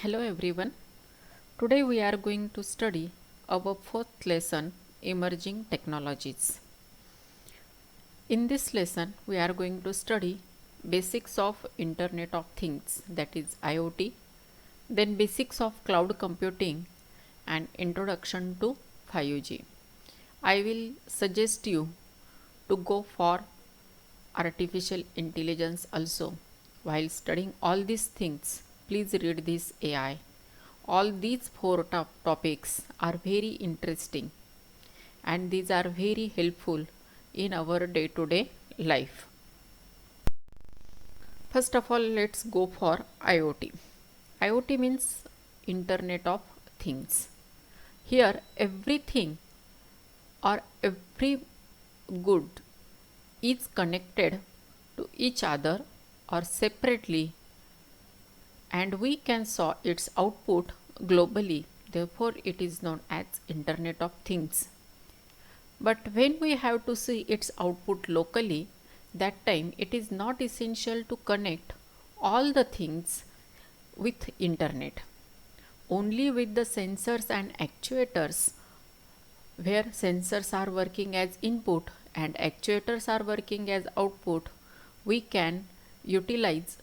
Hello everyone. Today we are going to study our fourth lesson, Emerging Technologies. In this lesson we are going to study basics of Internet of Things, that is IoT, then basics of cloud computing and introduction to 5G. I will suggest you to go for artificial intelligence also. While studying all these things, please read this AI. All these four topics are very interesting and these are very helpful in our day to day life. First of all, let's go for IoT. IoT means Internet of Things. Here, everything or every good is connected to each other or separately, and we can saw its output globally. Therefore, it is known as Internet of Things. But when we have to see its output locally, that time it is not essential to connect all the things with internet. Only with the sensors and actuators, where sensors are working as input and actuators are working as output, we can utilize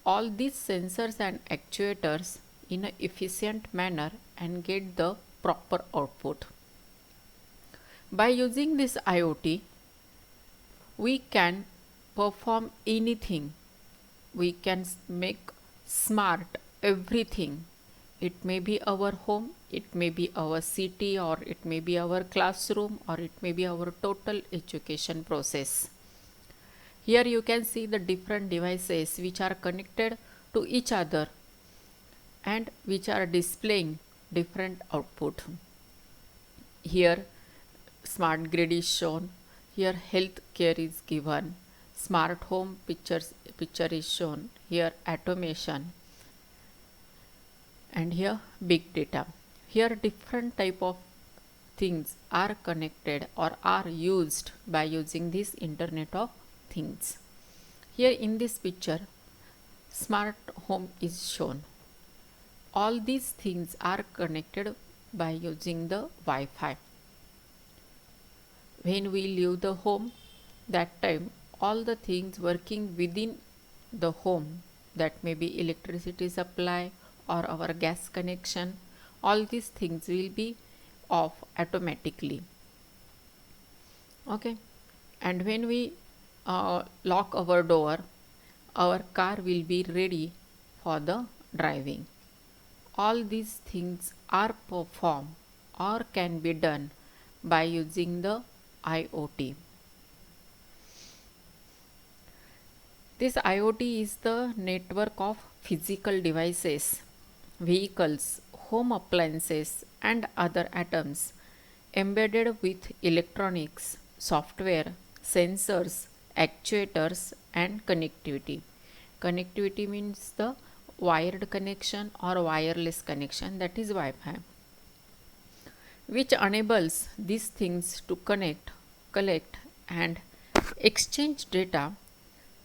all these sensors and actuators in an efficient manner and get the proper output. By using this IoT, we can perform anything. We can make smart everything. It may be our home, it may be our city, or it may be our classroom, or it may be our total education process. Here you can see the different devices which are connected to each other and which are displaying different output. Here smart grid is shown, here health care is given, smart home picture is shown, here automation, and here big data. Here different type of things are connected or are used by using this Internet of Things. Here in this picture, smart home is shown. All these things are connected by using the Wi-Fi. When we leave the home, that time all the things working within the home, that may be electricity supply or our gas connection, all these things will be off automatically. Okay, and when we lock our door, our car will be ready for the driving. All these things are performed or can be done by using the IoT. This IoT is the network of physical devices, vehicles, home appliances, and other atoms embedded with electronics, software, sensors, actuators, and connectivity. Connectivity means the wired connection or wireless connection, that is Wi-Fi, which enables these things to connect, collect, and exchange data,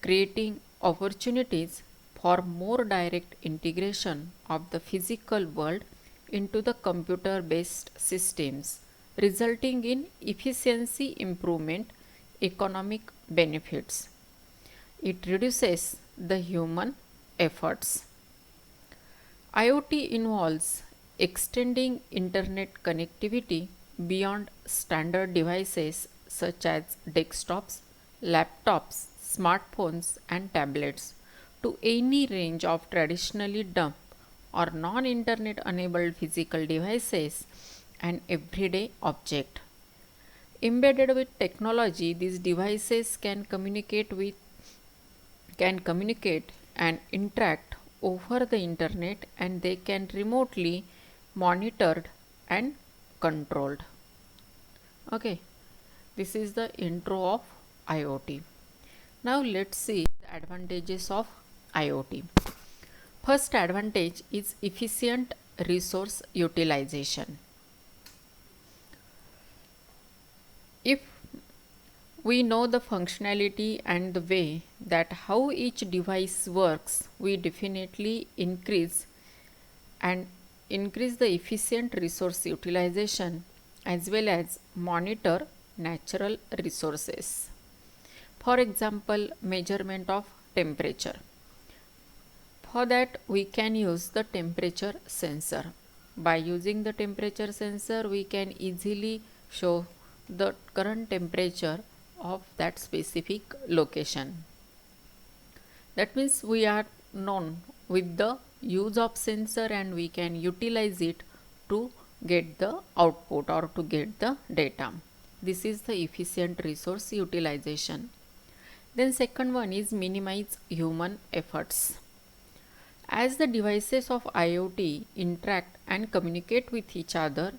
creating opportunities for more direct integration of the physical world into the computer based systems, resulting in efficiency improvement, economic benefits. It reduces the human efforts. IoT involves extending internet connectivity beyond standard devices such as desktops, laptops, smartphones, and tablets to any range of traditionally dumb or non internet enabled physical devices and everyday object. Embedded with technology, these devices can communicate and interact over the internet, and they can remotely monitored and controlled. Okay, this is the intro of IoT. Now let's see the advantages of IoT. First advantage is efficient resource utilization. If we know the functionality and the way that how each device works, we definitely increase and increase the efficient resource utilization as well as monitor natural resources. For example, measurement of temperature. For that, we can use the temperature sensor. By using the temperature sensor, we can easily show the current temperature of that specific location. That means we are known with the use of sensor and we can utilize it to get the output or to get the data. This is the efficient resource utilization. Then second one is minimize human efforts. As the devices of IoT interact and communicate with each other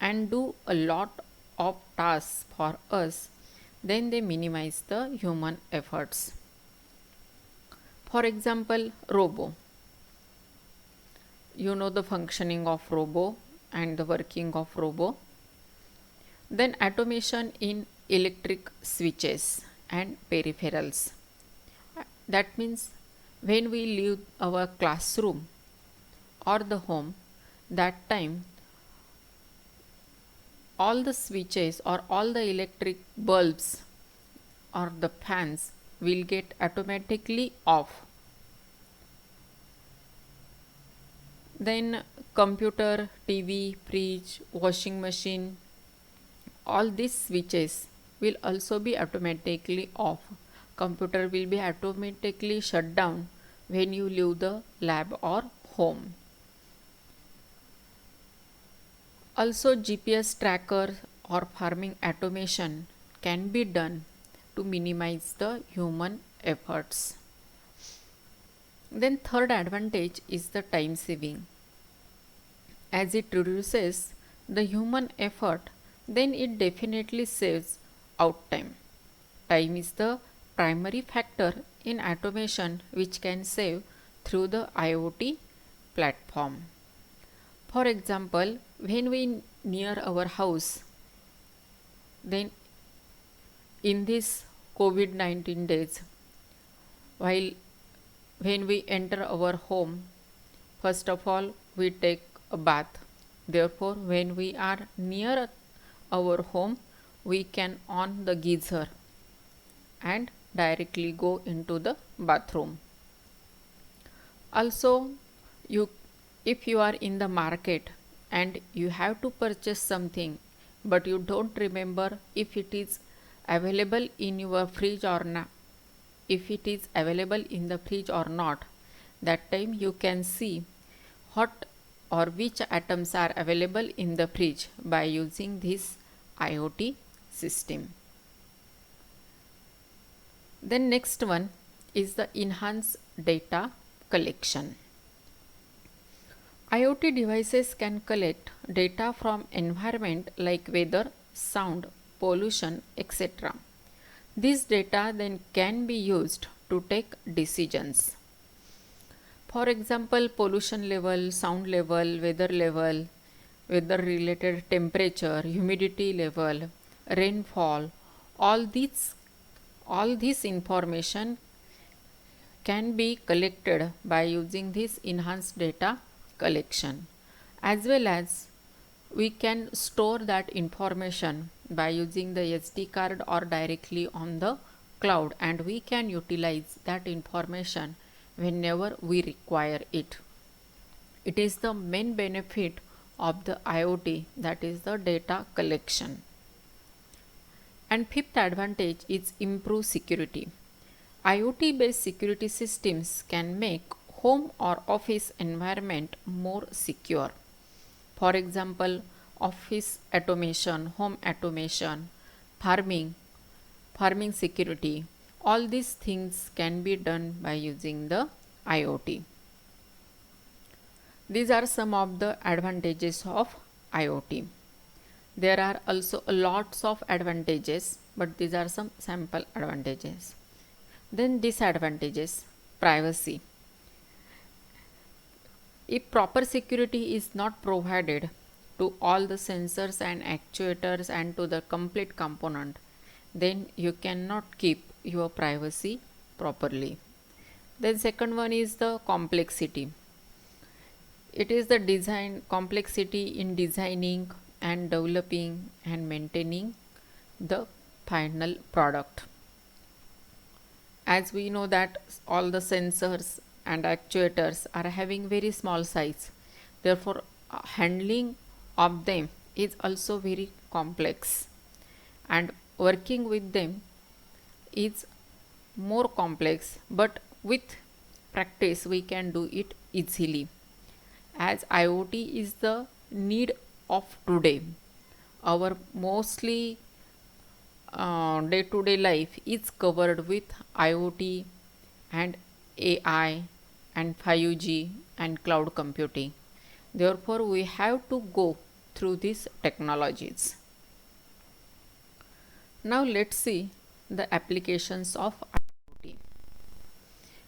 and do a lot of tasks for us, then they minimize the human efforts. For example, robo. You know the functioning of robo and the working of robo. Then automation in electric switches and peripherals. That means when we leave our classroom or the home, that time all the switches or all the electric bulbs or the fans will get automatically off. Then computer, TV, fridge, washing machine, all these switches will also be automatically off. Computer will be automatically shut down when you leave the lab or home. Also, GPS tracker or farming automation can be done to minimize the human efforts. Then third advantage is the time saving. As it reduces the human effort, then it definitely saves out time. Time is the primary factor in automation which can save through the IoT platform. For example, when we near our house, then in this COVID-19 days, while when we enter our home, first of all we take a bath. Therefore, when we are near our home, we can on the geyser and directly go into the bathroom. Also, if you are in the market and you have to purchase something but you don't remember if it is available in your fridge or not, if it is available in the fridge or not, that time you can see what or which items are available in the fridge by using this IoT system. Then next one is the enhanced data collection. IoT devices can collect data from environment like weather, sound, pollution, etc. This data then can be used to take decisions. For example, pollution level, sound level, weather related temperature, humidity level, rainfall, all this information can be collected by using this enhanced data collection, as well as we can store that information by using the SD card or directly on the cloud, and we can utilize that information whenever we require it. It is the main benefit of the IoT, that is the data collection. And fifth advantage is improve security. IoT based security systems can make home or office environment more secure. For example, office automation, home automation, farming security, all these things can be done by using the IoT. These are some of the advantages of IoT. There are also lots of advantages, but these are some sample advantages. Then disadvantages: privacy. If proper security is not provided to all the sensors and actuators and to the complete component, then you cannot keep your privacy properly. Then second one is the complexity. it is the design complexity in designing and developing and maintaining the final product. As we know that all the sensors and actuators are having very small size, therefore handling of them is also very complex, and working with them is more complex, but with practice we can do it easily. As IoT is the need of today, our mostly day to day life is covered with IoT and AI and 5G and cloud computing. Therefore, we have to go through these technologies. Now, let's see the applications of IoT.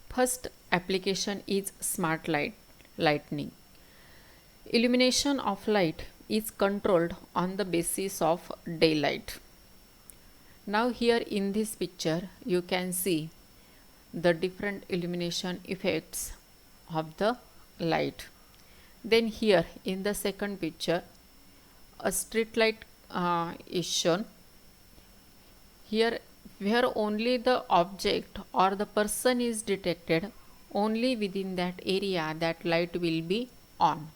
First application is smart lighting. Illumination of light is controlled on the basis of daylight. Now here in this picture you can see the different illumination effects of the light. Then here in the second picture a street light is shown. Here where only the object or the person is detected, only within that area that light will be on.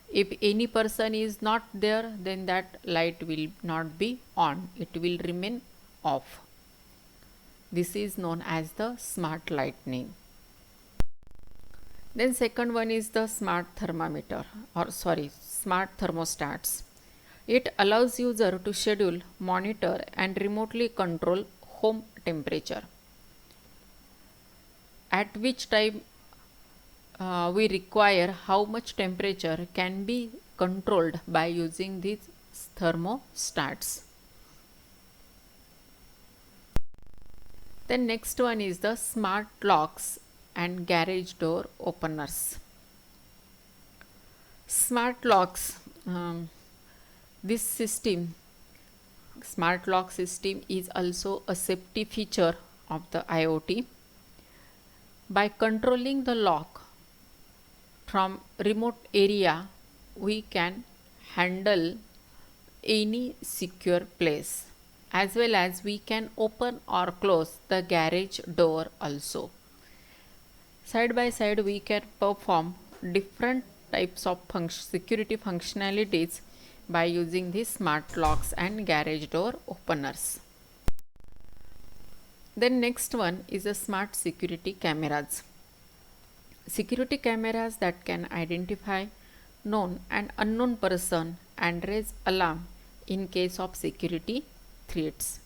If any person is not there, then that light will not be on, it will remain off. This is known as the smart lighting. Then second one is the smart smart thermostats. It allows user to schedule, monitor and remotely control home temperature. At which time we require how much temperature can be controlled by using these thermostats. Then next one is the smart locks and garage door openers. Smart locks, this system, smart lock system is also a safety feature of the IoT. By controlling the lock from remote area, we can handle any secure place, as well as we can open or close the garage door also. Side by side we can perform different types of security functionalities by using these smart locks and garage door openers. Then next one is the smart security cameras. Security cameras that can identify known and unknown person and raise alarm in case of security threats.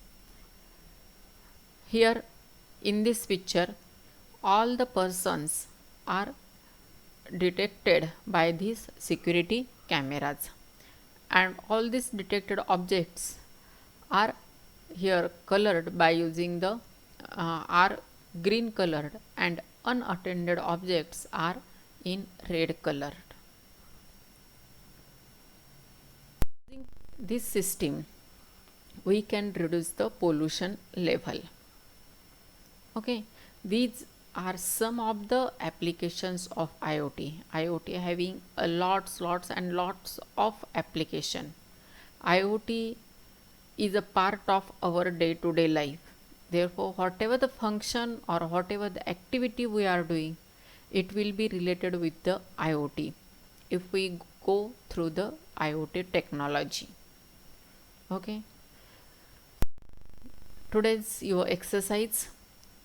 Here in this picture all the persons are detected by these security cameras, and all these detected objects are here colored by using the are green colored, and unattended objects are in red colored. Using this system we can reduce the pollution level. Okay, these are some of the applications of IoT. IoT having a lots and lots of application. IoT is a part of our day-to-day life. Therefore, whatever the function or whatever the activity we are doing, it will be related with the IoT if we go through the IoT technology. Okay. Today's your exercise.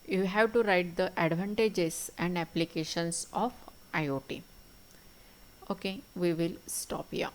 You have to write the advantages and applications of IoT. Okay, we will stop here.